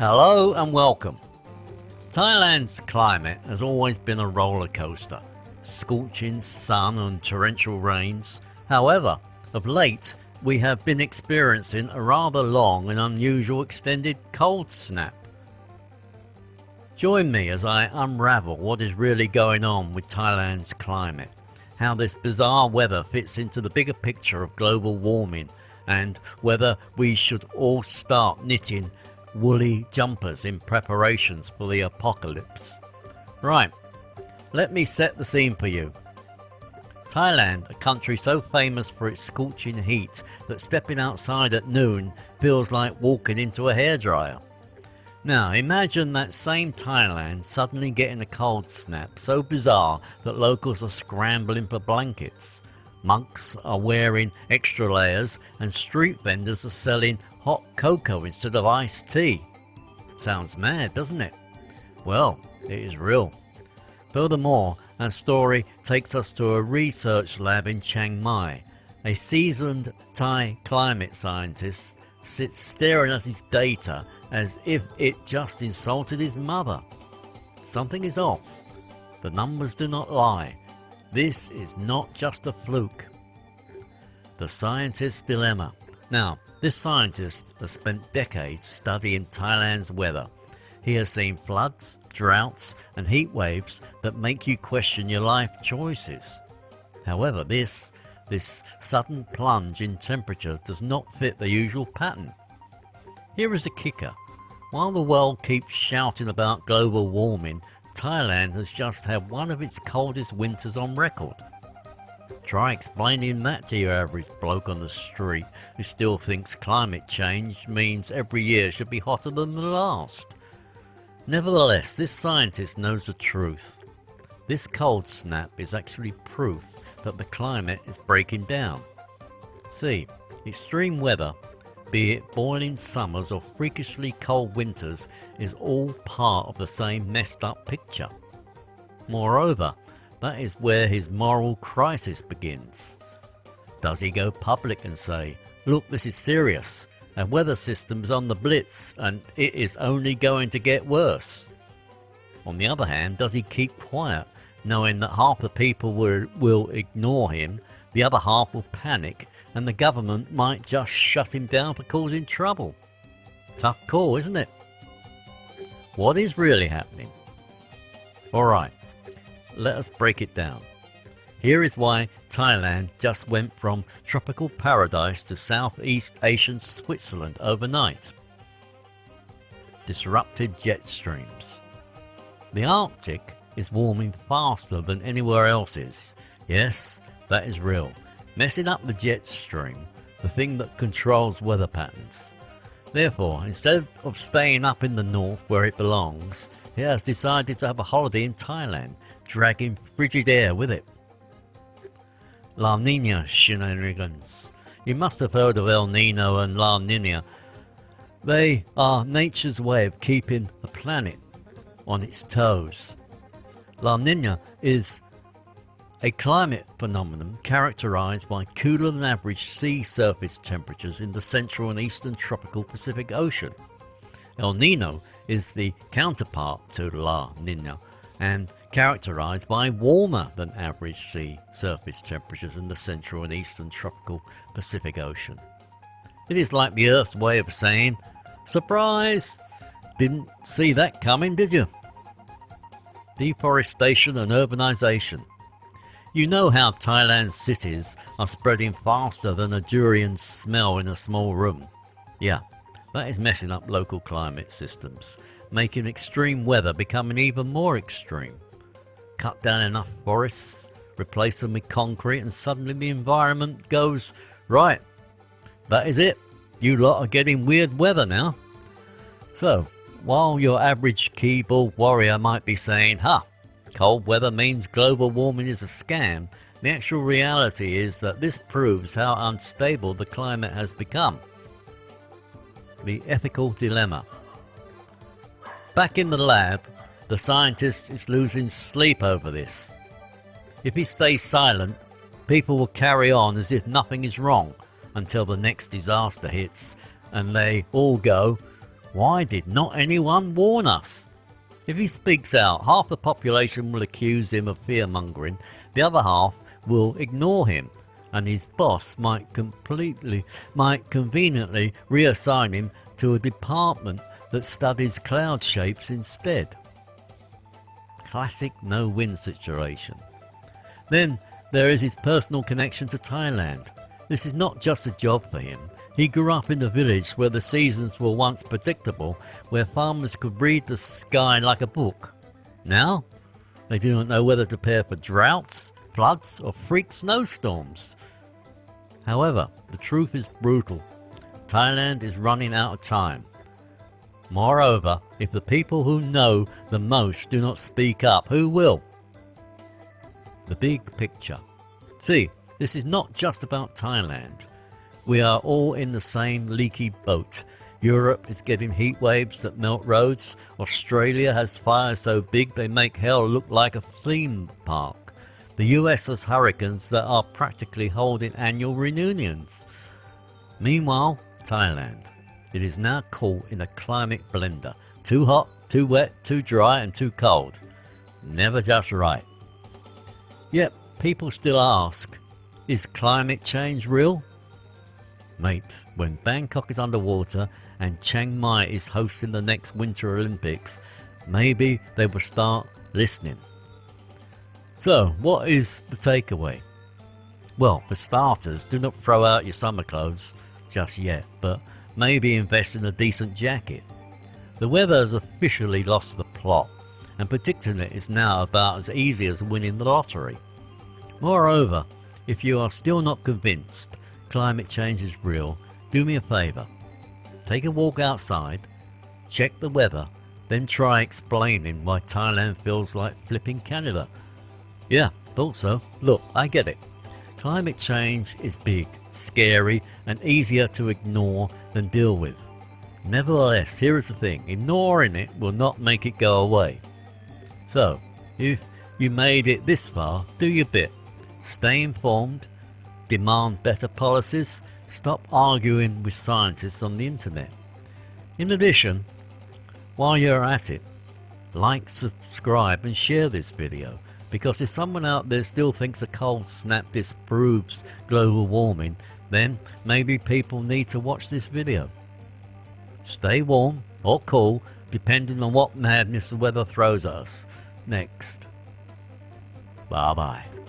Hello and welcome. Thailand's climate has always been a roller coaster, scorching sun and torrential rains. However, of late we have been experiencing a rather long and unusual extended cold snap. Join me as I unravel what is really going on with Thailand's climate, how this bizarre weather fits into the bigger picture of global warming, and whether we should all start knitting woolly jumpers in preparations for the apocalypse. Right, let me set the scene for you. Thailand, a country so famous for its scorching heat that stepping outside at noon feels like walking into a hairdryer. Now imagine that same Thailand suddenly getting a cold snap so bizarre that locals are scrambling for blankets. Monks are wearing extra layers and street vendors are selling hot cocoa instead of iced tea. Sounds mad, doesn't it? Well, it is real. Furthermore, our story takes us to a research lab in Chiang Mai. A seasoned Thai climate scientist sits staring at his data as if it just insulted his mother. Something is off. The numbers do not lie. This is not just a fluke. The scientist's dilemma. Now, this scientist has spent decades studying Thailand's weather. He has seen floods, droughts and heat waves that make you question your life choices. However, this sudden plunge in temperature does not fit the usual pattern. Here is the kicker. While the world keeps shouting about global warming, Thailand has just had one of its coldest winters on record. Try explaining that to your average bloke on the street who still thinks climate change means every year should be hotter than the last. Nevertheless, this scientist knows the truth. This cold snap is actually proof that the climate is breaking down. See, extreme weather, be it boiling summers or freakishly cold winters, is all part of the same messed up picture. Moreover, that is where his moral crisis begins. Does he go public and say, look, this is serious, our weather system's on the blitz and it is only going to get worse? On the other hand, does he keep quiet, knowing that half the people will ignore him, the other half will panic, and the government might just shut him down for causing trouble? Tough call, isn't it? What is really happening? Alright, let us break it down. Here is why Thailand just went from tropical paradise to Southeast Asian Switzerland overnight. Disrupted jet streams. The Arctic is warming faster than anywhere else is. Yes, that is real. Messing up the jet stream, the thing that controls weather patterns. Therefore, instead of staying up in the north where it belongs, it has decided to have a holiday in Thailand, dragging frigid air with it. La Nina shenanigans. You must have heard of El Nino and La Nina. They are nature's way of keeping the planet on its toes. La Nina is a climate phenomenon characterized by cooler than average sea surface temperatures in the central and eastern tropical Pacific Ocean. El Nino is the counterpart to La Nina and characterized by warmer than average sea surface temperatures in the central and eastern tropical Pacific Ocean. It is like the Earth's way of saying, surprise! Didn't see that coming, did you? Deforestation and urbanization. You know how Thailand's cities are spreading faster than a durian smell in a small room. Yeah, that is messing up local climate systems, making extreme weather becoming even more extreme. Cut down enough forests, replace them with concrete, and suddenly the environment goes, right, that is it, you lot are getting weird weather now. So, while your average keyboard warrior might be saying, cold weather means global warming is a scam, the actual reality is that this proves how unstable the climate has become. The ethical dilemma. Back in the lab, the scientist is losing sleep over this. If he stays silent, people will carry on as if nothing is wrong until the next disaster hits and they all go, Why did not anyone warn us? If he speaks out, half the population will accuse him of fear-mongering, the other half will ignore him, and his boss might conveniently reassign him to a department that studies cloud shapes instead. Classic no-win situation. Then there is his personal connection to Thailand. This is not just a job for him. He grew up in the village where the seasons were once predictable, where farmers could read the sky like a book. Now, they do not know whether to prepare for droughts, floods or freak snowstorms. However, the truth is brutal. Thailand is running out of time. Moreover, if the people who know the most do not speak up, who will? The big picture. See, this is not just about Thailand. We are all in the same leaky boat. Europe is getting heat waves that melt roads. Australia has fires so big they make hell look like a theme park. The US has hurricanes that are practically holding annual reunions. Meanwhile, Thailand. It is now caught in a climate blender. Too hot, too wet, too dry and too cold. Never just right. Yet people still ask, is climate change real? Mate, when Bangkok is underwater and Chiang Mai is hosting the next Winter Olympics, maybe they will start listening. So, what is the takeaway? Well, for starters, do not throw out your summer clothes just yet, but maybe invest in a decent jacket. The weather has officially lost the plot, and predicting it is now about as easy as winning the lottery. Moreover, if you are still not convinced climate change is real, do me a favour. Take a walk outside, check the weather, then try explaining why Thailand feels like flipping Canada. Yeah, thought so. Look, I get it. Climate change is big, scary and easier to ignore than deal with. Nevertheless, here is the thing, ignoring it will not make it go away. So, if you made it this far, do your bit. Stay informed, demand better policies, stop arguing with scientists on the internet. In addition, while you're at it, like, subscribe and share this video, because if someone out there still thinks a cold snap disproves global warming, then maybe people need to watch this video. Stay warm or cool, depending on what madness the weather throws at us next. Bye bye.